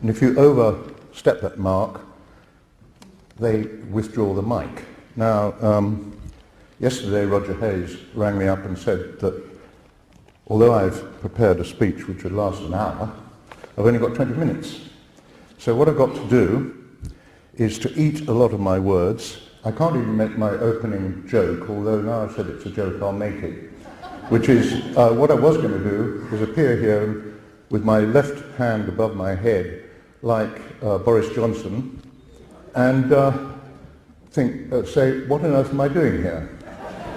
And if you overstep that mark, they withdraw the mic. Now, yesterday Roger Hayes rang me up and said that although I've prepared a speech which would last an hour, I've only got 20 minutes. So what I've got to do is to eat a lot of my words. I can't even make my opening joke, although now I've said it's a joke, I'll make it. Which is, what I was going to do was appear here with my left hand above my head, like Boris Johnson, and say, what on earth am I doing here?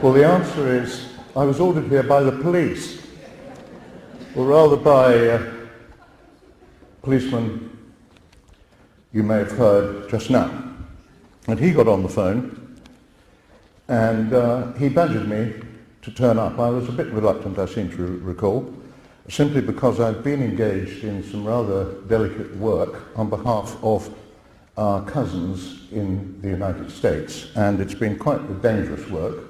Well, the answer is, I was ordered here by the police, or rather by a policeman you may have heard just now. And he got on the phone, and he badgered me to turn up. I was a bit reluctant, I seem to recall, simply because I've been engaged in some rather delicate work on behalf of our cousins in the United States, and it's been quite a dangerous work.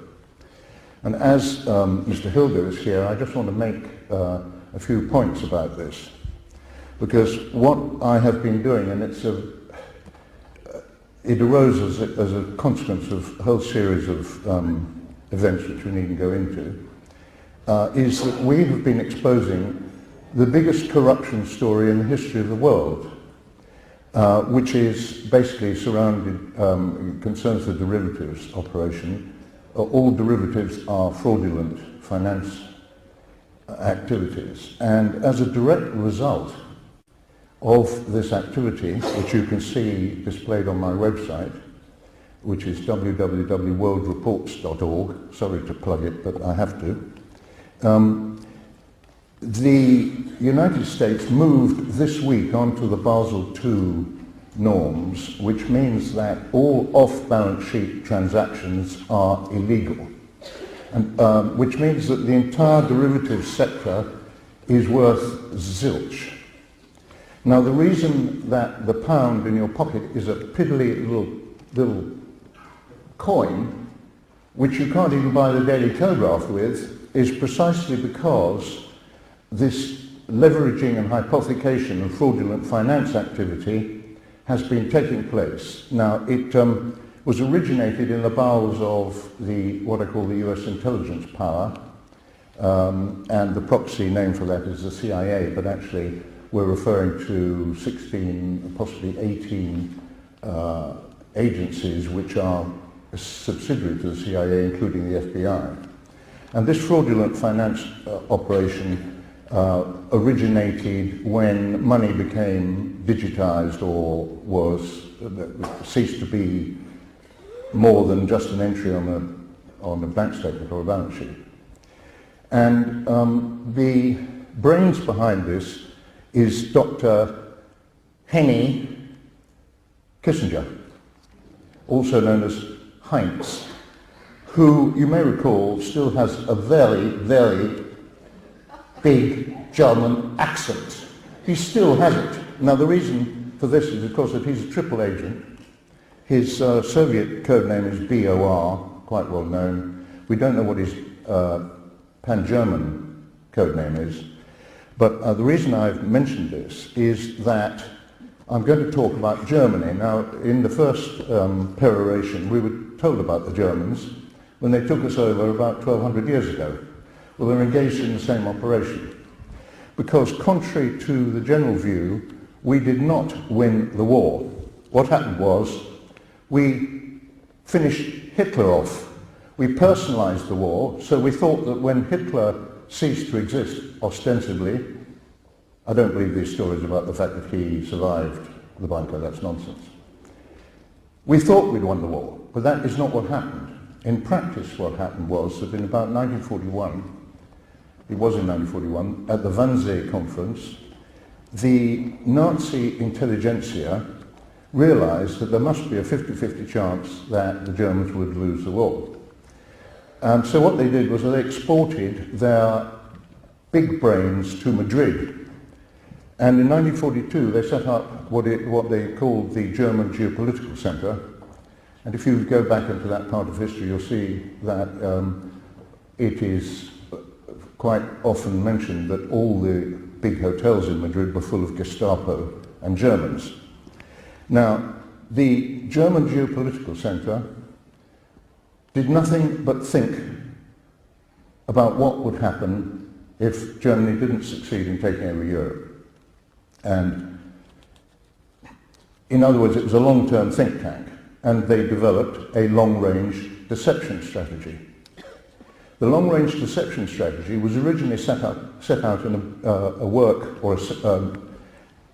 And as Mr. Hilger is here, I just want to make a few points about this, because what I have been doing, and it arose as a consequence of a whole series of events which we needn't go into, is that we have been exposing the biggest corruption story in the history of the world, which is basically concerns the derivatives operation. All derivatives are fraudulent finance activities, and as a direct result of this activity, which you can see displayed on my website, which is www.worldreports.org. Sorry to plug it, but I have to. The United States moved this week onto the Basel II norms, which means that all off-balance sheet transactions are illegal, and which means that the entire derivatives sector is worth zilch. Now, the reason that the pound in your pocket is a piddly little coin, which you can't even buy the Daily Telegraph with, is precisely because this leveraging and hypothecation and fraudulent finance activity has been taking place. Now, it was originated in the bowels of what I call the US intelligence power, and the proxy name for that is the CIA, but actually we're referring to 16, possibly 18 agencies which are subsidiary to the CIA, including the FBI. And this fraudulent finance operation originated when money became digitized or ceased to be more than just an entry on a bank statement or a balance sheet. And the brains behind this is Dr. Henry Kissinger, also known as Heinz, who you may recall still has a very, very big German accent. He still has it. Now, the reason for this is, of course, that he's a triple agent. His Soviet code name is BOR, quite well known. We don't know what his Pan-German code name is. But the reason I've mentioned this is that I'm going to talk about Germany. Now, in the first peroration, we were told about the Germans when they took us over about 1,200 years ago. Well, they're engaged in the same operation. Because contrary to the general view, we did not win the war. What happened was we finished Hitler off. We personalized the war, so we thought that when Hitler ceased to exist, ostensibly, I don't believe these stories about the fact that he survived the bunker, that's nonsense. We thought we'd won the war, but that is not what happened. In practice, what happened was that in about 1941, it was in 1941, at the Wannsee Conference, the Nazi intelligentsia realized that there must be a 50-50 chance that the Germans would lose the war. So what they did was they exported their big brains to Madrid. And in 1942 they set up what they called the German Geopolitical Center. And if you go back into that part of history, you'll see that it is quite often mentioned that all the big hotels in Madrid were full of Gestapo and Germans. Now, the German geopolitical centre did nothing but think about what would happen if Germany didn't succeed in taking over Europe. And in other words, it was a long-term think tank, and they developed a long-range deception strategy. The long-range deception strategy was originally set out in a work or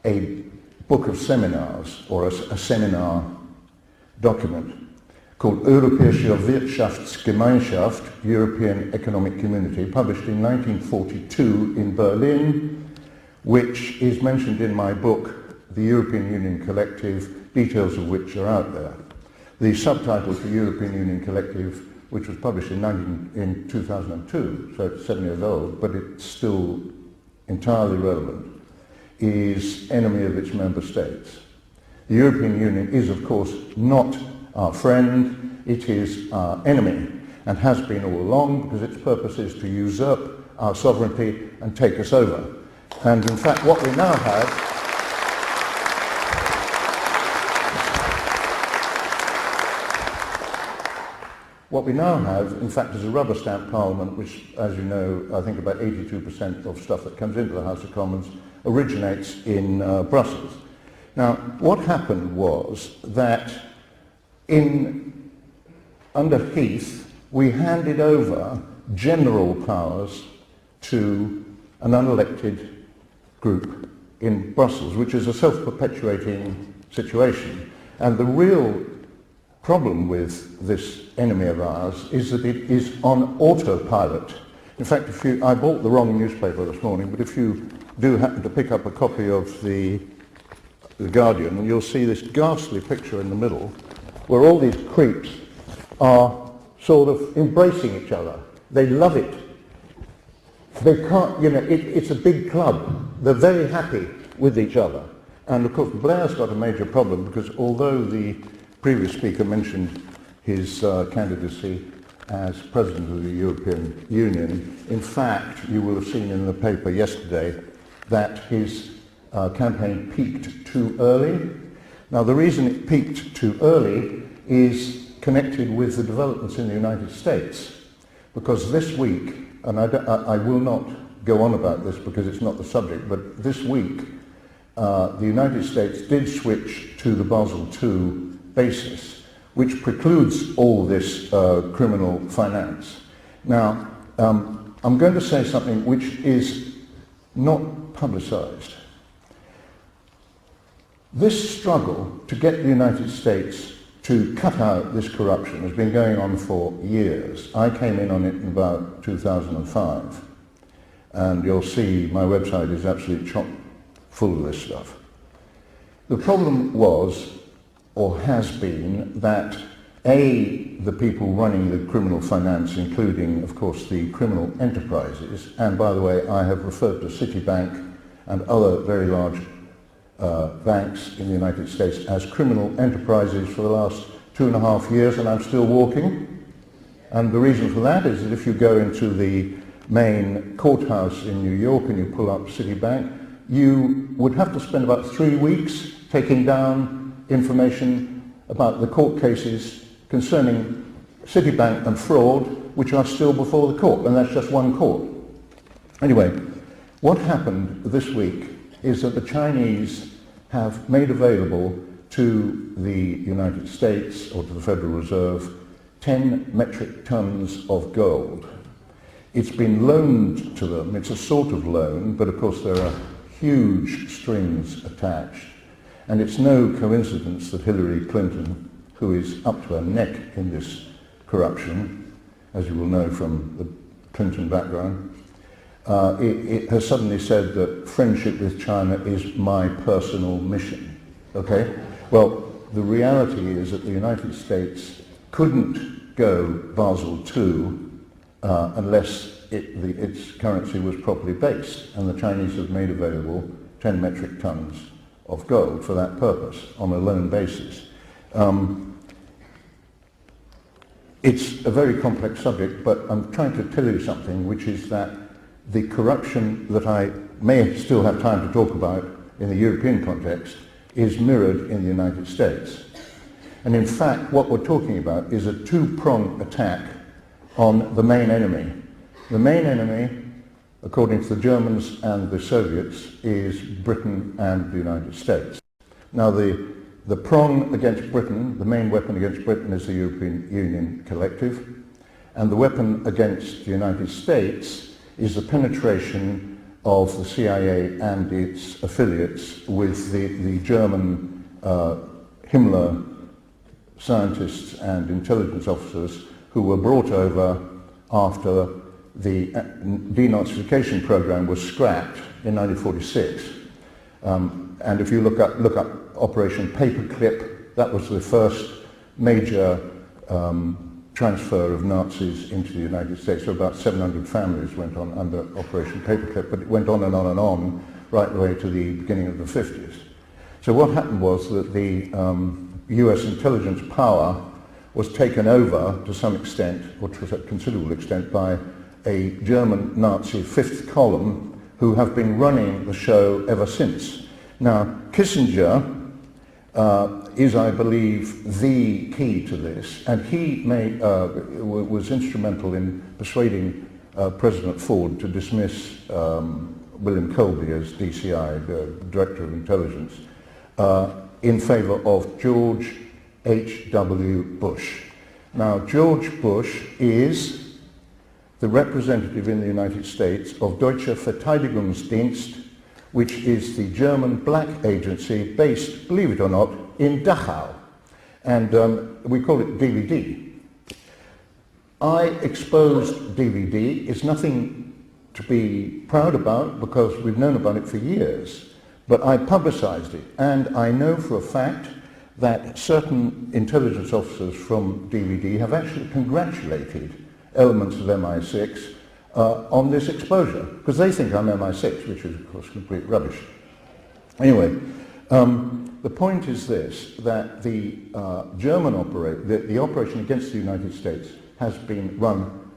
a book of seminars, or a seminar document called Europäische Wirtschaftsgemeinschaft, European Economic Community, published in 1942 in Berlin, which is mentioned in my book, The European Union Collective, details of which are out there. The subtitle for European Union Collective, which was published in 2002, so it's 7 years old, but it's still entirely relevant, is Enemy of its Member States. The European Union is, of course, not our friend, it is our enemy, and has been all along, because its purpose is to usurp our sovereignty and take us over. And in fact, what we now have in fact, is a rubber stamp parliament, which, as you know, I think about 82% of stuff that comes into the House of Commons originates in Brussels. Now, what happened was that under Heath, we handed over general powers to an unelected group in Brussels, which is a self-perpetuating situation. And the real problem with this enemy of ours is that it is on autopilot. In fact, I bought the wrong newspaper this morning, but if you do happen to pick up a copy of the Guardian, you'll see this ghastly picture in the middle where all these creeps are sort of embracing each other. They love it. They can't, it's a big club. They're very happy with each other. And of course, Blair's got a major problem, because although the previous speaker mentioned his candidacy as President of the European Union, in fact, you will have seen in the paper yesterday that his campaign peaked too early. Now, the reason it peaked too early is connected with the developments in the United States, because this week, and I will not go on about this because it's not the subject, but this week the United States did switch to the Basel II basis, which precludes all this criminal finance. Now, I'm going to say something which is not publicized. This struggle to get the United States to cut out this corruption has been going on for years. I came in on it in about 2005, and you'll see my website is absolutely chock full of this stuff. The problem was, or has been, that the people running the criminal finance, including, of course, the criminal enterprises, and by the way, I have referred to Citibank and other very large banks in the United States as criminal enterprises for the last 2.5 years, and I'm still walking. And the reason for that is that if you go into the main courthouse in New York and you pull up Citibank, you would have to spend about 3 weeks taking down information about the court cases concerning Citibank and fraud, which are still before the court, and that's just one court. Anyway, what happened this week is that the Chinese have made available to the United States, or to the Federal Reserve, 10 metric tons of gold. It's been loaned to them. It's a sort of loan, but of course there are huge strings attached. And it's no coincidence that Hillary Clinton, who is up to her neck in this corruption, as you will know from the Clinton background, it has suddenly said that friendship with China is my personal mission. Okay? Well, the reality is that the United States couldn't go Basel II unless its currency was properly based, and the Chinese have made available 10 metric tons of gold for that purpose on a loan basis. It's a very complex subject, but I'm trying to tell you something, which is that the corruption that I may still have time to talk about in the European context, is mirrored in the United States. And in fact, what we're talking about is a two-pronged attack on the main enemy. The main enemy, according to the Germans and the Soviets, is Britain and the United States. Now, the prong against Britain, the main weapon against Britain, is the European Union collective, and the weapon against the United States is the penetration of the CIA and its affiliates with the German Himmler scientists and intelligence officers who were brought over after the denazification program was scrapped in 1946. And if you look up Operation Paperclip, that was the first major transfer of Nazis into the United States. So about 700 families went on under Operation Paperclip, but it went on and on and on right the way to the beginning of the 50s. So what happened was that the US intelligence power was taken over to some extent, or to a considerable extent, by a German Nazi fifth column who have been running the show ever since. Now, Kissinger is, I believe, the key to this, and he was instrumental in persuading President Ford to dismiss William Colby as DCI, the Director of Intelligence, in favor of George H.W. Bush. Now, George Bush is the representative in the United States of Deutsche Verteidigungsdienst, which is the German black agency based, believe it or not, in Dachau. And we call it DVD. I exposed DVD. It's nothing to be proud about because we've known about it for years. But I publicized it, and I know for a fact that certain intelligence officers from DVD have actually congratulated elements of MI6 on this exposure, because they think I'm MI6, which is of course complete rubbish. Anyway, the point is this, that the German the operation against the United States has been run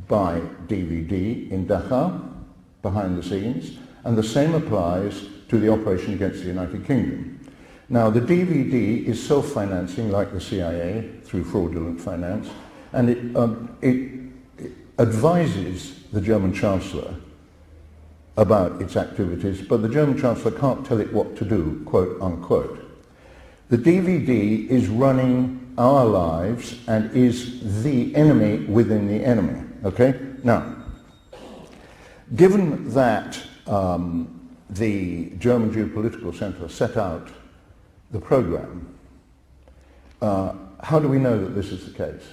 by DVD in Dachau, behind the scenes, and the same applies to the operation against the United Kingdom. Now, the DVD is self-financing like the CIA through fraudulent finance, and it advises the German Chancellor about its activities, but the German Chancellor can't tell it what to do, quote unquote. The DVD is running our lives and is the enemy within the enemy, okay? Now, given that the German Geopolitical Center set out the program, how do we know that this is the case?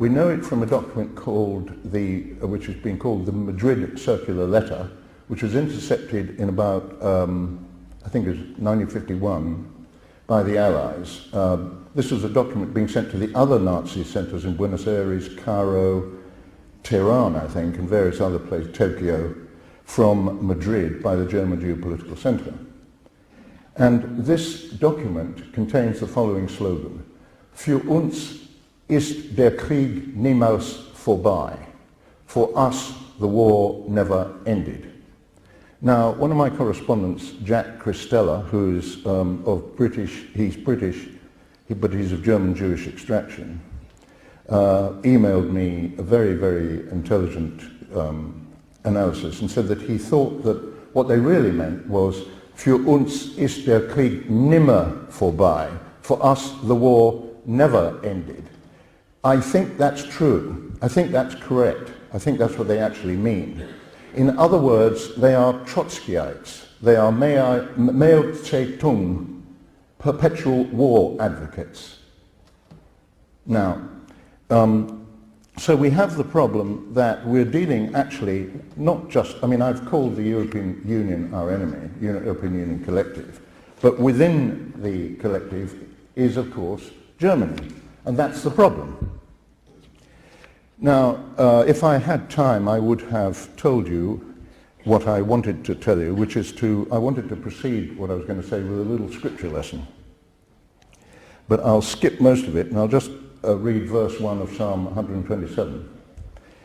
We know it from a document called which has been called the Madrid Circular Letter, which was intercepted in about, I think it was 1951, by the Allies. This was a document being sent to the other Nazi centers in Buenos Aires, Cairo, Tehran, I think, and various other places, Tokyo, from Madrid by the German Geopolitical Center. And this document contains the following slogan: Für uns ist der Krieg niemals vorbei. For us, the war never ended. Now, one of my correspondents, Jack Christella, who's he's British, but he's of German Jewish extraction, emailed me a very, very intelligent analysis and said that he thought that what they really meant was Für uns ist der Krieg nimmer vorbei. For us, the war never ended. I think that's true. I think that's correct. I think that's what they actually mean. In other words, they are Trotskyites. They are Mao Zedong, perpetual war advocates. Now, so we have the problem that we're dealing actually not just, I mean, I've called the European Union our enemy, European Union collective, but within the collective is, of course, Germany, and that's the problem. Now, if I had time, I would have told you what I wanted to tell you, which is I wanted to proceed what I was going to say with a little scripture lesson. But I'll skip most of it, and I'll just read verse 1 of Psalm 127.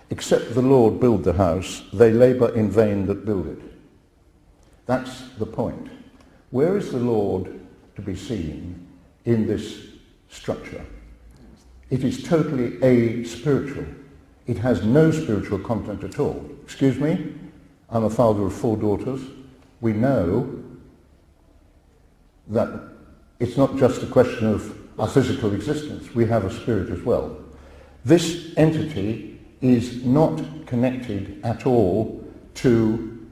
Except the Lord build the house, they labor in vain that build it. That's the point. Where is the Lord to be seen in this structure? It is totally a-spiritual. It has no spiritual content at all. Excuse me, I'm a father of 4 daughters. We know that it's not just a question of our physical existence. We have a spirit as well. This entity is not connected at all to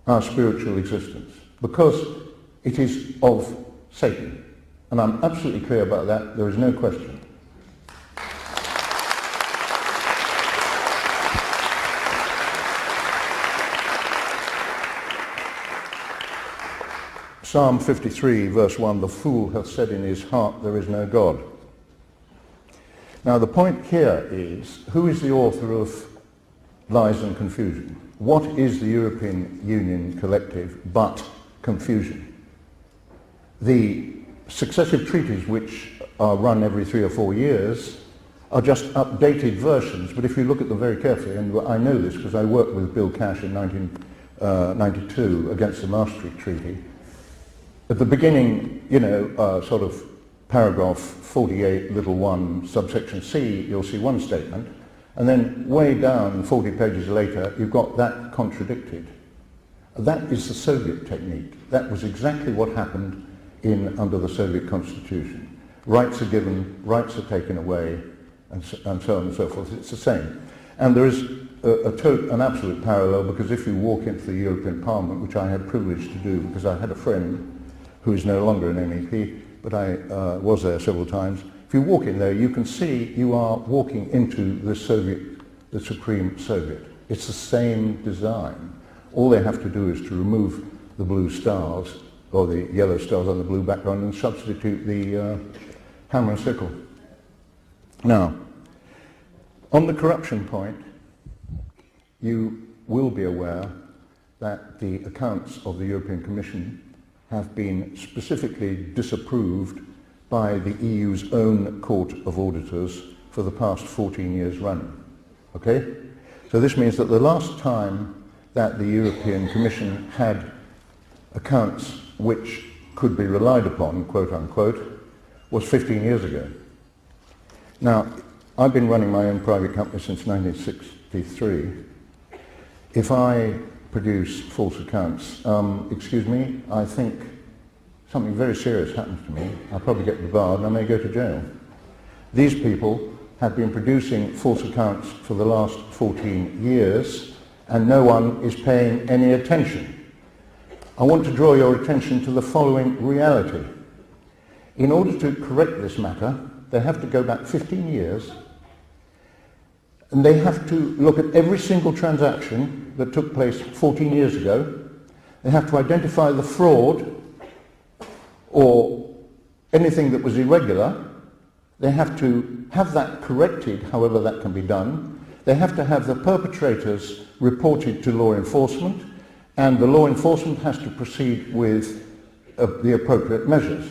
our spiritual existence because it is of Satan. And I'm absolutely clear about that. There is no question. Psalm 53, verse 1, the fool hath said in his heart, there is no God. Now the point here is, who is the author of lies and confusion? What is the European Union collective but confusion? The successive treaties, which are run every 3 or 4 years, are just updated versions, but if you look at them very carefully, and I know this because I worked with Bill Cash in 1992 against the Maastricht Treaty. At the beginning, sort of paragraph 48, little 1, subsection C, you'll see one statement, and then way down 40 pages later, you've got that contradicted. That is the Soviet technique. That was exactly what happened under the Soviet Constitution. Rights are given, rights are taken away, and so on and so forth. It's the same. And there is an absolute parallel, because if you walk into the European Parliament, which I had the privilege to do because I had a friend who is no longer an MEP, but I was there several times. If you walk in there, you can see you are walking into the Supreme Soviet. It's the same design. All they have to do is to remove the blue stars, or the yellow stars on the blue background, and substitute the hammer and sickle. Now, on the corruption point, you will be aware that the accounts of the European Commission have been specifically disapproved by the EU's own Court of Auditors for the past 14 years running. Okay? So this means that the last time that the European Commission had accounts which could be relied upon, quote unquote, was 15 years ago. Now, I've been running my own private company since 1963. If I produce false accounts, excuse me, I think something very serious happens to me. I'll probably get debarred and I may go to jail. These people have been producing false accounts for the last 14 years and no one is paying any attention. I want to draw your attention to the following reality. In order to correct this matter, they have to go back 15 years and they have to look at every single transaction that took place 14 years ago. They have to identify the fraud or anything that was irregular. They have to have that corrected, however that can be done. They have to have the perpetrators reported to law enforcement, and the law enforcement has to proceed with the appropriate measures.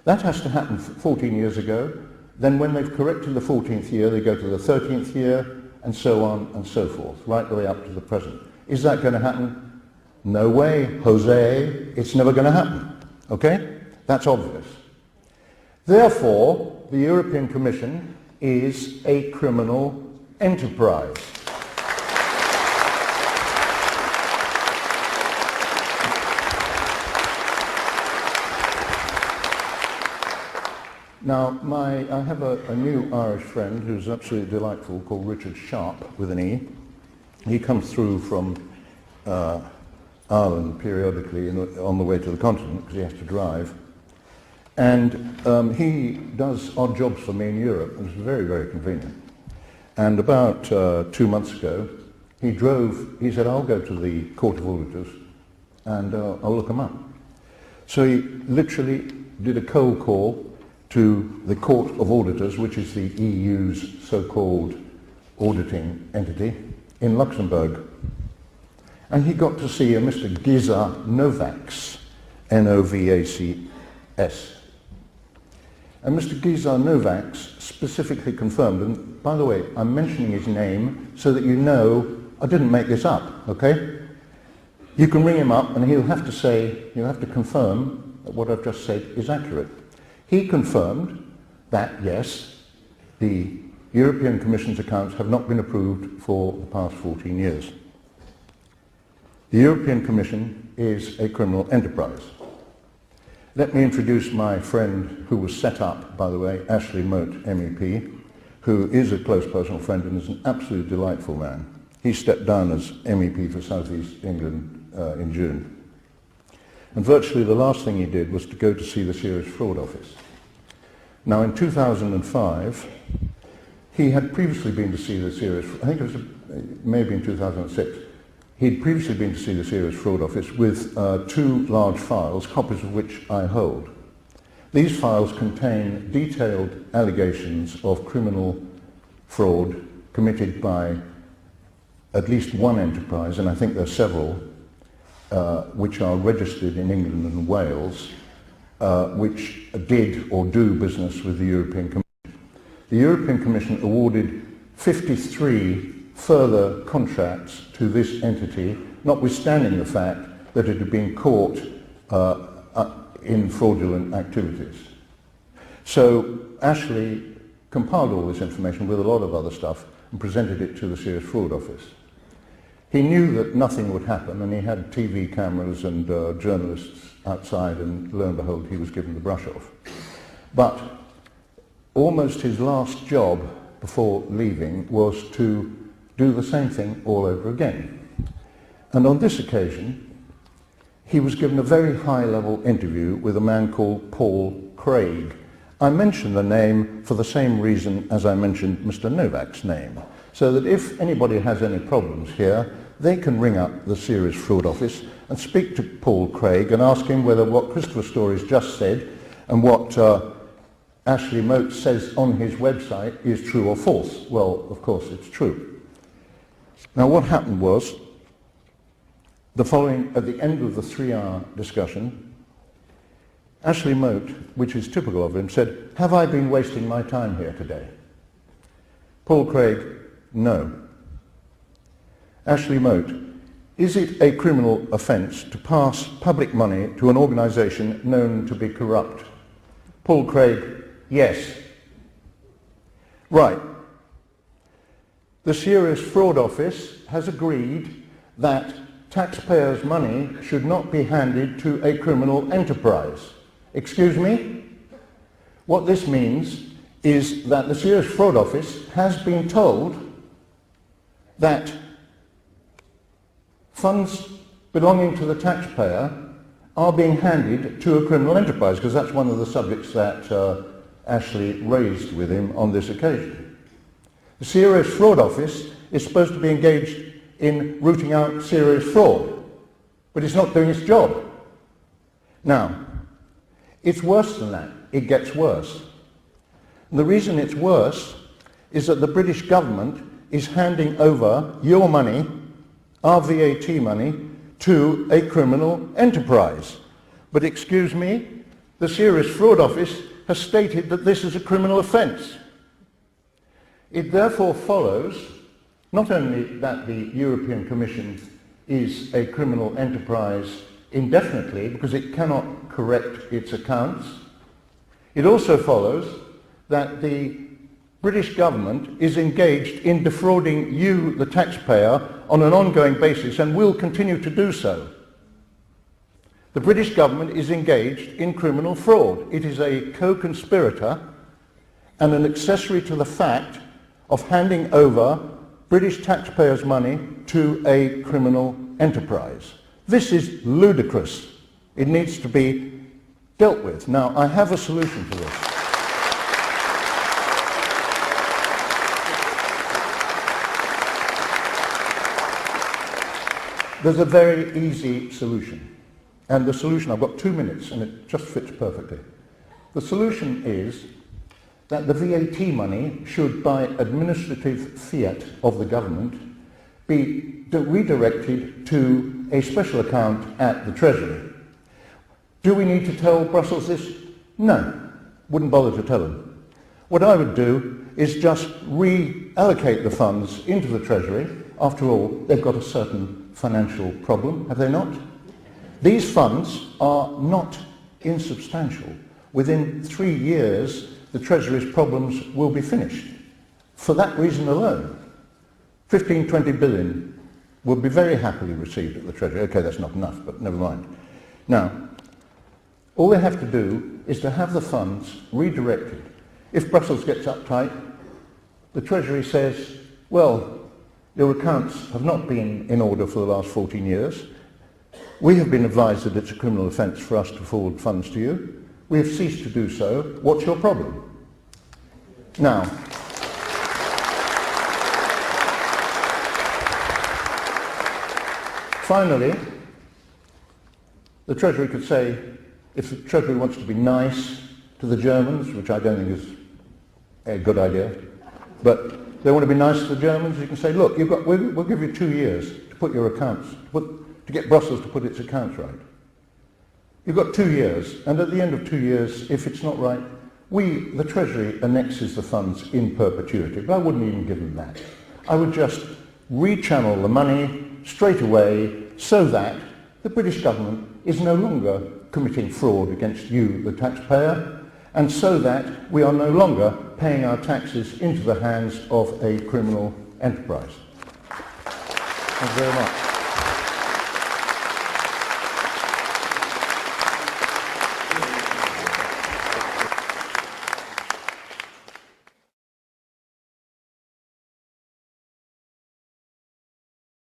That has to happen 14 years ago. Then when they've corrected the 14th year, they go to the 13th year, and so on and so forth, right the way up to the present. Is that going to happen? No way, Jose. It's never going to happen. Okay? That's obvious. Therefore, the European Commission is a criminal enterprise. Now, I have a new Irish friend who's absolutely delightful called Richard Sharp, with an E. He comes through from Ireland periodically on the way to the continent because he has to drive. And he does odd jobs for me in Europe, and it's very, very convenient. And about 2 months ago, he said, I'll go to the Court of Auditors and I'll look them up. So he literally did a cold call to the Court of Auditors, which is the EU's so-called auditing entity, in Luxembourg. And he got to see a Mr. Giza Novaks, N-O-V-A-C-S. And Mr. Giza Novaks specifically confirmed, and by the way, I'm mentioning his name so that you know I didn't make this up, okay? You can ring him up and he'll have to say, you'll have to confirm that what I've just said is accurate. He confirmed that, yes, the European Commission's accounts have not been approved for the past 14 years. The European Commission is a criminal enterprise. Let me introduce my friend who was set up, by the way, Ashley Mote, MEP, who is a close personal friend and is an absolutely delightful man. He stepped down as MEP for South East England in June. And virtually the last thing he did was to go to see the Serious Fraud Office. Now in 2005, he had previously been to see the Serious, I think it was maybe in 2006, he'd previously been to see the Serious Fraud Office with 2 large files, copies of which I hold. These files contain detailed allegations of criminal fraud committed by at least one enterprise, and I think there are several, which are registered in England and Wales, which did or do business with the European Commission. The European Commission awarded 53 further contracts to this entity, notwithstanding the fact that it had been caught in fraudulent activities. So Ashley compiled all this information with a lot of other stuff and presented it to the Serious Fraud Office. He knew that nothing would happen, and he had TV cameras and journalists outside, and lo and behold, he was given the brush off. But almost his last job before leaving was to do the same thing all over again. And on this occasion, he was given a very high-level interview with a man called Paul Craig. I mention the name for the same reason as I mentioned Mr. Novak's name, so that if anybody has any problems here, they can ring up the Serious Fraud Office and speak to Paul Craig and ask him whether what Christopher Stories just said and what Ashley Mote says on his website is true or false. Well, of course it's true. Now what happened was, at the end of the 3-hour discussion, Ashley Mote, which is typical of him, said, "Have I been wasting my time here today?" Paul Craig, no. Ashley Mote, is it a criminal offence to pass public money to an organisation known to be corrupt? Paul Craig, yes. Right. The Serious Fraud Office has agreed that taxpayers' money should not be handed to a criminal enterprise. Excuse me? What this means is that the Serious Fraud Office has been told that funds belonging to the taxpayer are being handed to a criminal enterprise, because that's one of the subjects that Ashley raised with him on this occasion. The Serious Fraud Office is supposed to be engaged in rooting out serious fraud, but it's not doing its job. Now, it's worse than that. It gets worse. And the reason it's worse is that the British government is handing over your money, our VAT money, to a criminal enterprise. But excuse me, the Serious Fraud Office has stated that this is a criminal offence. It therefore follows not only that the European Commission is a criminal enterprise indefinitely because it cannot correct its accounts, it also follows that the British government is engaged in defrauding you, the taxpayer, on an ongoing basis and will continue to do so. The British government is engaged in criminal fraud. It is a co-conspirator and an accessory to the fact of handing over British taxpayers' money to a criminal enterprise. This is ludicrous. It needs to be dealt with. Now, I have a solution to this. There's a very easy solution. And the solution, I've got 2 minutes and it just fits perfectly. The solution is that the VAT money should, by administrative fiat of the government, be redirected to a special account at the Treasury. Do we need to tell Brussels this? No. Wouldn't bother to tell them. What I would do is just reallocate the funds into the Treasury. After all, they've got a certain financial problem, have they not? These funds are not insubstantial. Within 3 years, the Treasury's problems will be finished. For that reason alone, 15, 20 billion will be very happily received at the Treasury. Okay, that's not enough, but never mind. Now, all they have to do is to have the funds redirected. If Brussels gets uptight, the Treasury says, well, your accounts have not been in order for the last 14 years. We have been advised that it's a criminal offence for us to forward funds to you. We have ceased to do so. What's your problem? Now, finally, the Treasury could say, if the Treasury wants to be nice to the Germans, which I don't think is a good idea, but they want to be nice to the Germans, you can say, look, we'll give you 2 years to put your accounts, to get Brussels to put its accounts right. You've got 2 years, and at the end of 2 years, if it's not right, the Treasury annexes the funds in perpetuity, but I wouldn't even give them that. I would just rechannel the money straight away so that the British government is no longer committing fraud against you, the taxpayer, and so that we are no longer paying our taxes into the hands of a criminal enterprise. Thank you very much.